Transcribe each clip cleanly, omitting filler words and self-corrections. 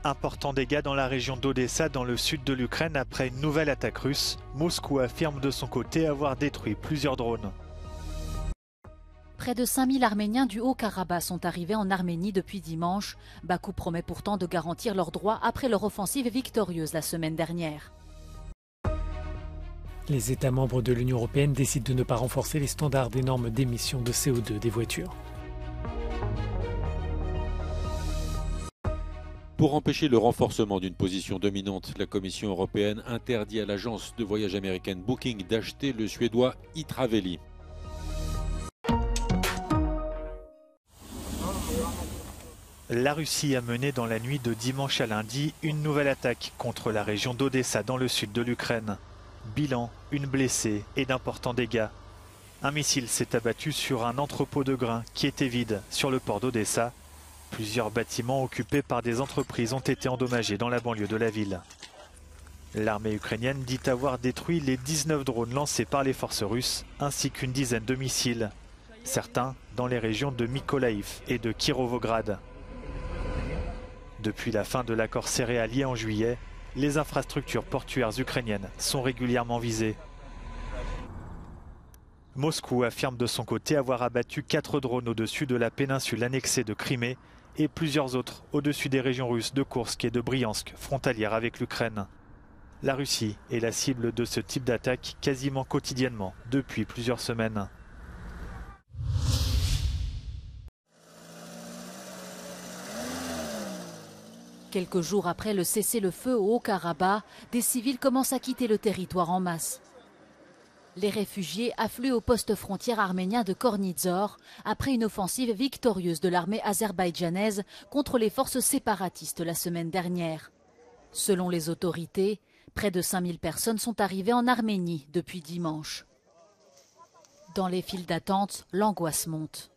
Importants dégâts dans la région d'Odessa, dans le sud de l'Ukraine, après une nouvelle attaque russe. Moscou affirme de son côté avoir détruit plusieurs drones. Près de 5000 Arméniens du Haut-Karabakh sont arrivés en Arménie depuis dimanche. Bakou promet pourtant de garantir leurs droits après leur offensive victorieuse la semaine dernière. Les États membres de l'Union européenne décident de ne pas renforcer les standards des normes d'émission de CO2 des voitures. Pour empêcher le renforcement d'une position dominante, la Commission européenne interdit à l'agence de voyage américaine Booking d'acheter le suédois e-Traveli. La Russie a mené dans la nuit de dimanche à lundi une nouvelle attaque contre la région d'Odessa dans le sud de l'Ukraine. Bilan, une blessée et d'importants dégâts. Un missile s'est abattu sur un entrepôt de grains qui était vide sur le port d'Odessa. Plusieurs bâtiments occupés par des entreprises ont été endommagés dans la banlieue de la ville. L'armée ukrainienne dit avoir détruit les 19 drones lancés par les forces russes, ainsi qu'une dizaine de missiles. Certains dans les régions de Mykolaïv et de Kirovograd. Depuis la fin de l'accord céréalier en juillet, les infrastructures portuaires ukrainiennes sont régulièrement visées. Moscou affirme de son côté avoir abattu 4 drones au-dessus de la péninsule annexée de Crimée et plusieurs autres au-dessus des régions russes de Koursk et de Briansk, frontalières avec l'Ukraine. La Russie est la cible de ce type d'attaque quasiment quotidiennement depuis plusieurs semaines. Quelques jours après le cessez-le-feu au Haut-Karabakh, des civils commencent à quitter le territoire en masse. Les réfugiés affluent au poste frontière arménien de Kornizor après une offensive victorieuse de l'armée azerbaïdjanaise contre les forces séparatistes la semaine dernière. Selon les autorités, près de 5000 personnes sont arrivées en Arménie depuis dimanche. Dans les files d'attente, l'angoisse monte.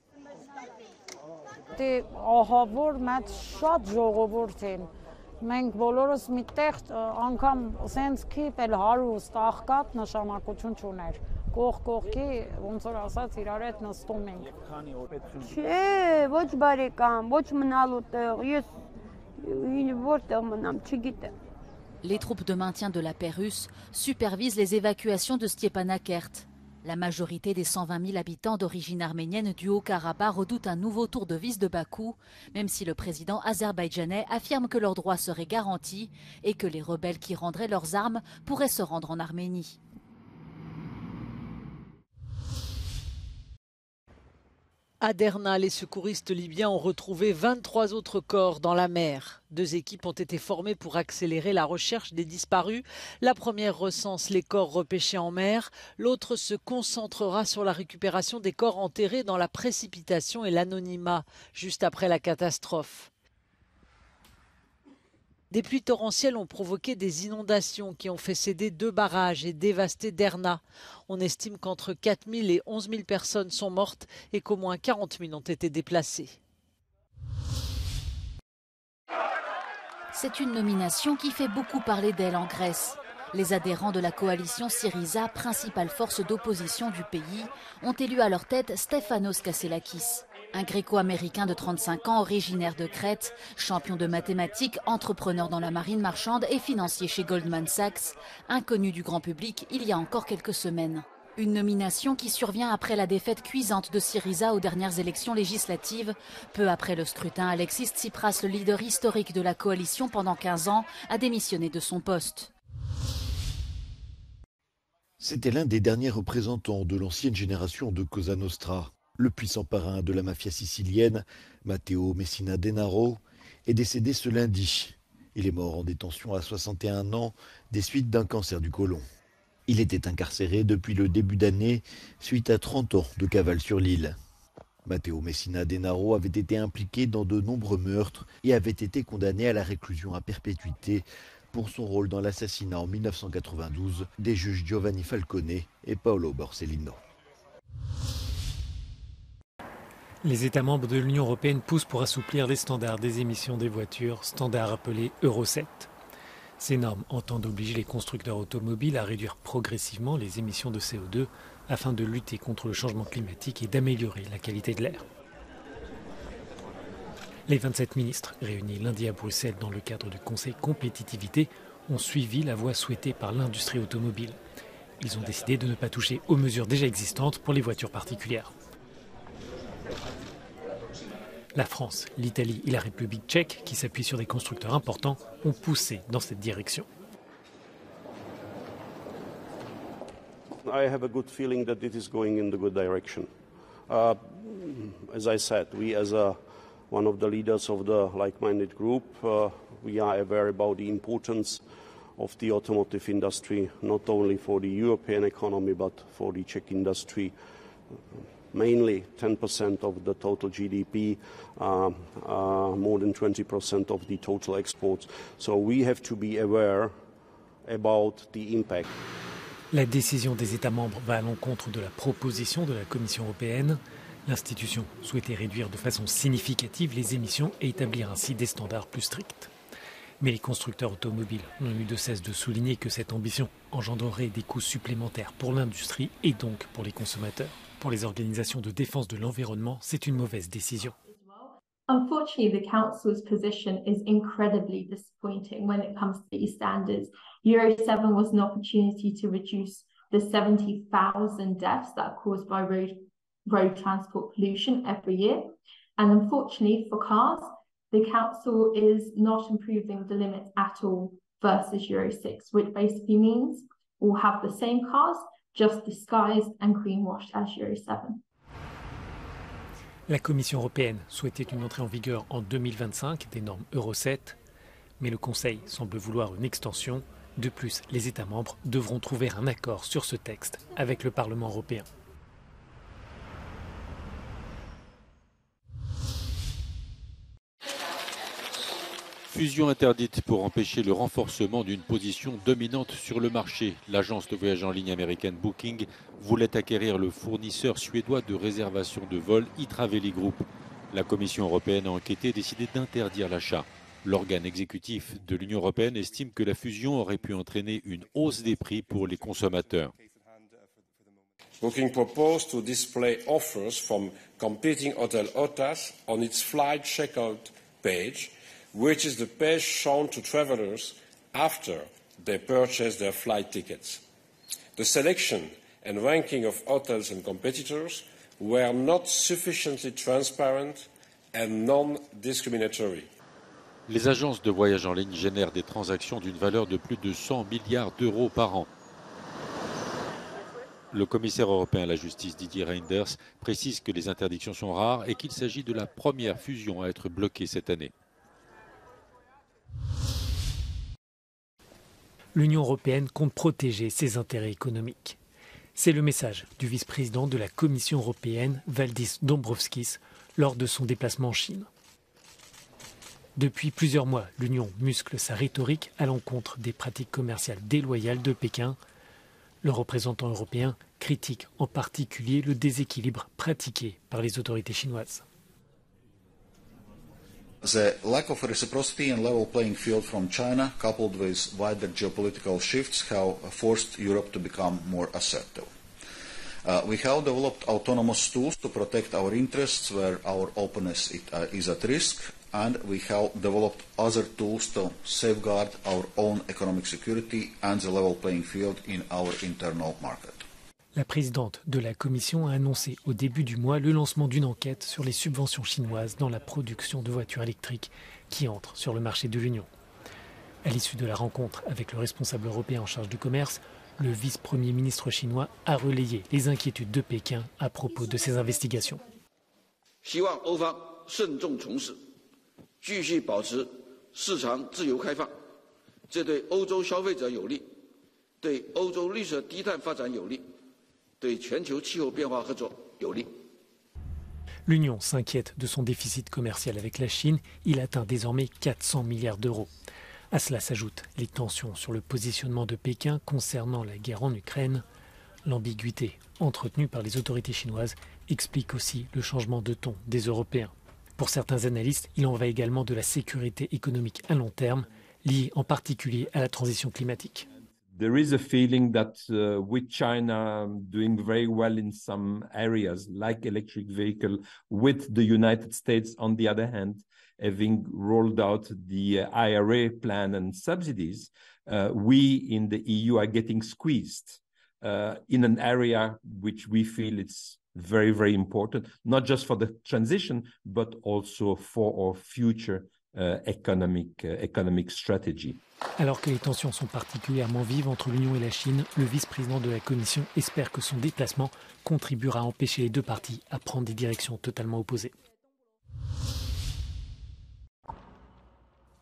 Մենք բոլորս միտեղ անգամ սենց քիպել հարուստ աղքատ նշանակություն չուներ կողքի ոնց որ ասած իրար հետ նստում ենք Չէ ոչ բարեկամ ոչ մնալու տեղ ես որտեղ մնամ չգիտեմ. Les troupes de maintien de la paix russe supervisent les évacuations de Stepanakert. La majorité des 120 000 habitants d'origine arménienne du Haut-Karabakh redoutent un nouveau tour de vis de Bakou, même si le président azerbaïdjanais affirme que leurs droits seraient garantis et que les rebelles qui rendraient leurs armes pourraient se rendre en Arménie. À Derna, les secouristes libyens ont retrouvé 23 autres corps dans la mer. 2 équipes ont été formées pour accélérer la recherche des disparus. La première recense les corps repêchés en mer. L'autre se concentrera sur la récupération des corps enterrés dans la précipitation et l'anonymat, juste après la catastrophe. Des pluies torrentielles ont provoqué des inondations qui ont fait céder 2 barrages et dévasté Derna. On estime qu'entre 4 000 et 11 000 personnes sont mortes et qu'au moins 40 000 ont été déplacées. C'est une nomination qui fait beaucoup parler d'elle en Grèce. Les adhérents de la coalition Syriza, principale force d'opposition du pays, ont élu à leur tête Stefanos Kasselakis. Un gréco-américain de 35 ans, originaire de Crète, champion de mathématiques, entrepreneur dans la marine marchande et financier chez Goldman Sachs, inconnu du grand public il y a encore quelques semaines. Une nomination qui survient après la défaite cuisante de Syriza aux dernières élections législatives. Peu après le scrutin, Alexis Tsipras, le leader historique de la coalition pendant 15 ans, a démissionné de son poste. C'était l'un des derniers représentants de l'ancienne génération de Cosa Nostra. Le puissant parrain de la mafia sicilienne, Matteo Messina Denaro, est décédé ce lundi. Il est mort en détention à 61 ans des suites d'un cancer du côlon. Il était incarcéré depuis le début d'année suite à 30 ans de cavale sur l'île. Matteo Messina Denaro avait été impliqué dans de nombreux meurtres et avait été condamné à la réclusion à perpétuité pour son rôle dans l'assassinat en 1992 des juges Giovanni Falcone et Paolo Borsellino. Les États membres de l'Union européenne poussent pour assouplir les standards des émissions des voitures, standards appelés Euro 7. Ces normes entendent obliger les constructeurs automobiles à réduire progressivement les émissions de CO2 afin de lutter contre le changement climatique et d'améliorer la qualité de l'air. Les 27 ministres, réunis lundi à Bruxelles dans le cadre du Conseil compétitivité, ont suivi la voie souhaitée par l'industrie automobile. Ils ont décidé de ne pas toucher aux mesures déjà existantes pour les voitures particulières. La France, l'Italie et la République tchèque, qui s'appuient sur des constructeurs importants, ont poussé dans cette direction. I have a good feeling that it is going in the good direction. As I said, we as one of the leaders of the like-minded group, we are aware about the importance of the automotive industry, not only for the European economy, but for the Czech industry. Mainly 10% of the total GDP, more than 20% of the total exports. So we have to be aware about the impact. La décision des États membres va à l'encontre de la proposition de la Commission européenne. L'institution souhaitait réduire de façon significative les émissions et établir ainsi des standards plus stricts. Mais les constructeurs automobiles n'ont eu de cesse de souligner que cette ambition engendrerait des coûts supplémentaires pour l'industrie et donc pour les consommateurs. Pour les organisations de défense de l'environnement, c'est une mauvaise décision. Unfortunately, the Council's position is incredibly disappointing when it comes to these standards. Euro 7 was an opportunity to reduce the 70,000 deaths that are caused by road transport pollution every year. And unfortunately for cars, the Council is not improving the limits at all versus Euro 6, which basically means we'll have the same cars, just disguised and greenwashed as Euro 7. La Commission européenne souhaitait une entrée en vigueur en 2025 des normes Euro 7, mais le Conseil semble vouloir une extension. De plus, les États membres devront trouver un accord sur ce texte avec le Parlement européen. Fusion interdite pour empêcher le renforcement d'une position dominante sur le marché. L'agence de voyage en ligne américaine Booking voulait acquérir le fournisseur suédois de réservation de vol Itraveli Group. La Commission européenne a enquêté et décidé d'interdire l'achat. L'organe exécutif de l'Union européenne estime que la fusion aurait pu entraîner une hausse des prix pour les consommateurs. Booking proposed to display offers from competing hotel hotels on its flight checkout page, which is the page shown to travelers after they purchase their flight tickets. The selection and ranking of hotels and competitors were not sufficiently transparent and non-discriminatory. Les agences de voyage en ligne génèrent des transactions d'une valeur de plus de 100 milliards d'euros par an. Le commissaire européen à la justice Didier Reynders précise que les interdictions sont rares et qu'il s'agit de la première fusion à être bloquée cette année. L'Union européenne compte protéger ses intérêts économiques. C'est le message du vice-président de la Commission européenne, Valdis Dombrovskis, lors de son déplacement en Chine. Depuis plusieurs mois, l'Union muscle sa rhétorique à l'encontre des pratiques commerciales déloyales de Pékin. Le représentant européen critique en particulier le déséquilibre pratiqué par les autorités chinoises. The lack of reciprocity and level playing field from China, coupled with wider geopolitical shifts, have forced Europe to become more assertive. We have developed autonomous tools to protect our interests where our openness is at risk, and we have developed other tools to safeguard our own economic security and the level playing field in our internal market. La présidente de la Commission a annoncé au début du mois le lancement d'une enquête sur les subventions chinoises dans la production de voitures électriques qui entrent sur le marché de l'Union. À l'issue de la rencontre avec le responsable européen en charge du commerce, le vice-premier ministre chinois a relayé les inquiétudes de Pékin à propos de ces investigations. L'Union s'inquiète de son déficit commercial avec la Chine. Il atteint désormais 400 milliards d'euros. À cela s'ajoutent les tensions sur le positionnement de Pékin concernant la guerre en Ukraine. L'ambiguïté entretenue par les autorités chinoises explique aussi le changement de ton des Européens. Pour certains analystes, il en va également de la sécurité économique à long terme, liée en particulier à la transition climatique. There is a feeling that with China doing very well in some areas, like electric vehicle, with the United States, on the other hand, having rolled out the IRA plan and subsidies, we in the EU are getting squeezed in an area which we feel it's very, very important, not just for the transition, but also for our future economic strategy. Alors que les tensions sont particulièrement vives entre l'Union et la Chine, le vice-président de la Commission espère que son déplacement contribuera à empêcher les deux parties à prendre des directions totalement opposées.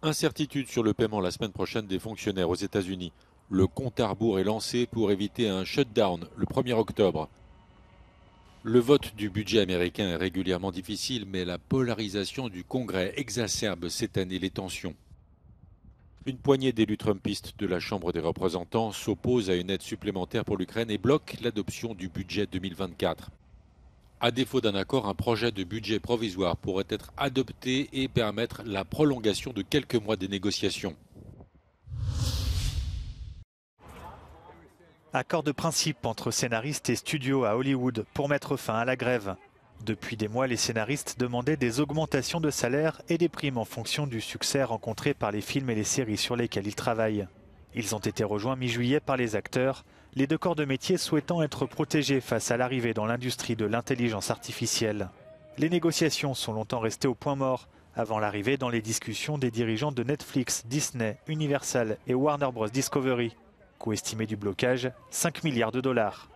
Incertitude sur le paiement la semaine prochaine des fonctionnaires aux États-Unis. Le compte à rebours est lancé pour éviter un shutdown le 1er octobre. Le vote du budget américain est régulièrement difficile, mais la polarisation du Congrès exacerbe cette année les tensions. Une poignée d'élus trumpistes de la Chambre des représentants s'oppose à une aide supplémentaire pour l'Ukraine et bloque l'adoption du budget 2024. À défaut d'un accord, un projet de budget provisoire pourrait être adopté et permettre la prolongation de quelques mois des négociations. Accord de principe entre scénaristes et studios à Hollywood pour mettre fin à la grève. Depuis des mois, les scénaristes demandaient des augmentations de salaire et des primes en fonction du succès rencontré par les films et les séries sur lesquels ils travaillent. Ils ont été rejoints mi-juillet par les acteurs, les deux corps de métier souhaitant être protégés face à l'arrivée dans l'industrie de l'intelligence artificielle. Les négociations sont longtemps restées au point mort, avant l'arrivée dans les discussions des dirigeants de Netflix, Disney, Universal et Warner Bros. Discovery. Coût estimé du blocage, 5 milliards de dollars.